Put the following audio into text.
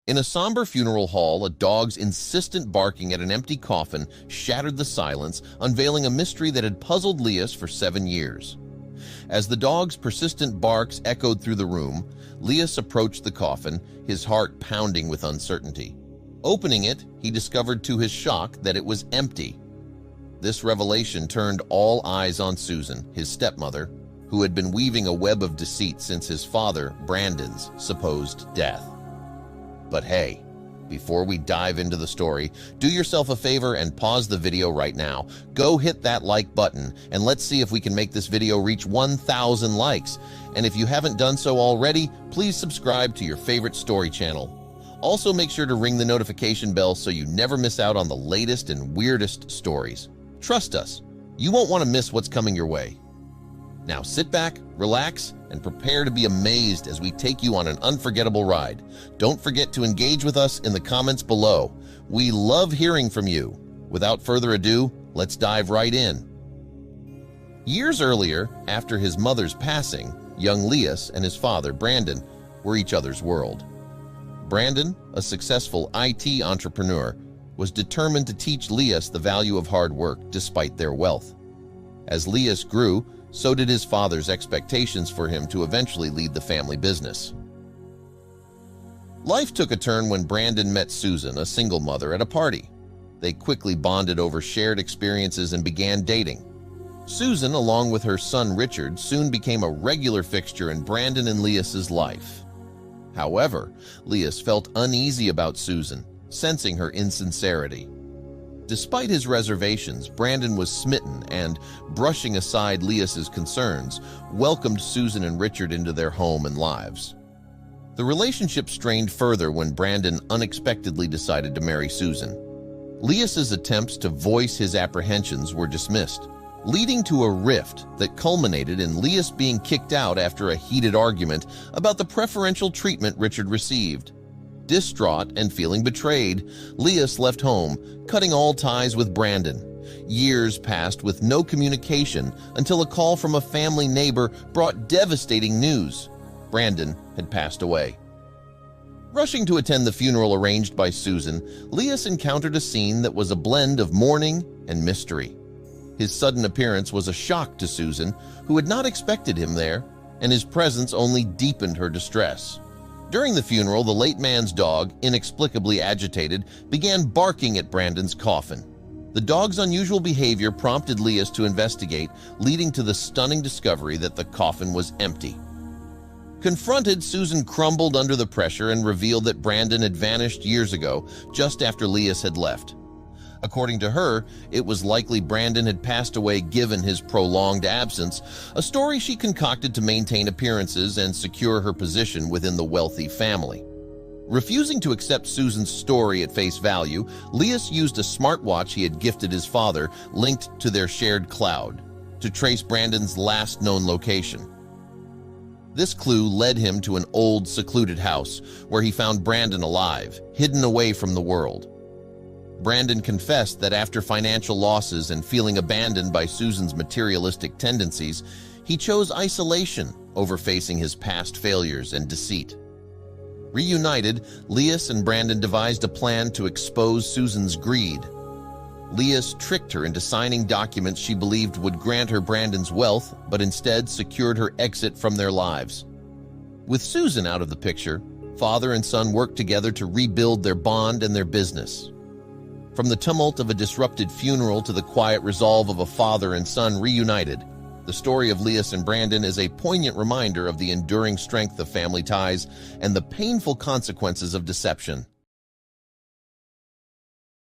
In a somber funeral hall, a dog's insistent barking at an empty coffin shattered the silence, unveiling a mystery that had puzzled Leas for 7 years. As the dog's persistent barks echoed through the room, Leas approached the coffin, his heart pounding with uncertainty. Opening it, he discovered to his shock that it was empty. This revelation turned all eyes on Susan, his stepmother, who had been weaving a web of deceit since his father, Brandon's, supposed death. But hey, before we dive into the story, do yourself a favor and pause the video right now. Go hit that like button, and let's see if we can make this video reach 1,000 likes. And if you haven't done so already, please subscribe to your favorite story channel. Also, make sure to ring the notification bell so you never miss out on the latest and weirdest stories. Trust us, you won't want to miss what's coming your way. Now sit back, relax, and prepare to be amazed as we take you on an unforgettable ride. Don't forget to engage with us in the comments below. We love hearing from you. Without further ado, let's dive right in. Years earlier, after his mother's passing, young Leas and his father, Brandon, were each other's world. Brandon, a successful IT entrepreneur, was determined to teach Leas the value of hard work despite their wealth. As Leas grew, so did his father's expectations for him to eventually lead the family business. Life took a turn when Brandon met Susan, a single mother, at a party. They quickly bonded over shared experiences and began dating. Susan, along with her son Richard, soon became a regular fixture in Brandon and Leas's life. However, Leas felt uneasy about Susan, sensing her insincerity. Despite his reservations, Brandon was smitten and, brushing aside Leas's concerns, welcomed Susan and Richard into their home and lives. The relationship strained further when Brandon unexpectedly decided to marry Susan. Leas's attempts to voice his apprehensions were dismissed, leading to a rift that culminated in Leas being kicked out after a heated argument about the preferential treatment Richard received. Distraught and feeling betrayed, Leas left home, cutting all ties with Brandon. Years passed with no communication until a call from a family neighbor brought devastating news. Brandon had passed away. Rushing to attend the funeral arranged by Susan, Leas encountered a scene that was a blend of mourning and mystery. His sudden appearance was a shock to Susan, who had not expected him there, and his presence only deepened her distress. During the funeral, the late man's dog, inexplicably agitated, began barking at Brandon's coffin. The dog's unusual behavior prompted Leas to investigate, leading to the stunning discovery that the coffin was empty. Confronted, Susan crumbled under the pressure and revealed that Brandon had vanished years ago, just after Leas had left. According to her, it was likely Brandon had passed away given his prolonged absence, a story she concocted to maintain appearances and secure her position within the wealthy family. Refusing to accept Susan's story at face value, Leas used a smartwatch he had gifted his father, linked to their shared cloud, to trace Brandon's last known location. This clue led him to an old, secluded house, where he found Brandon alive, hidden away from the world. Brandon confessed that after financial losses and feeling abandoned by Susan's materialistic tendencies, he chose isolation over facing his past failures and deceit. Reunited, Leas and Brandon devised a plan to expose Susan's greed. Leas tricked her into signing documents she believed would grant her Brandon's wealth, but instead secured her exit from their lives. With Susan out of the picture, father and son worked together to rebuild their bond and their business. From the tumult of a disrupted funeral to the quiet resolve of a father and son reunited, the story of Leas and Brandon is a poignant reminder of the enduring strength of family ties and the painful consequences of deception.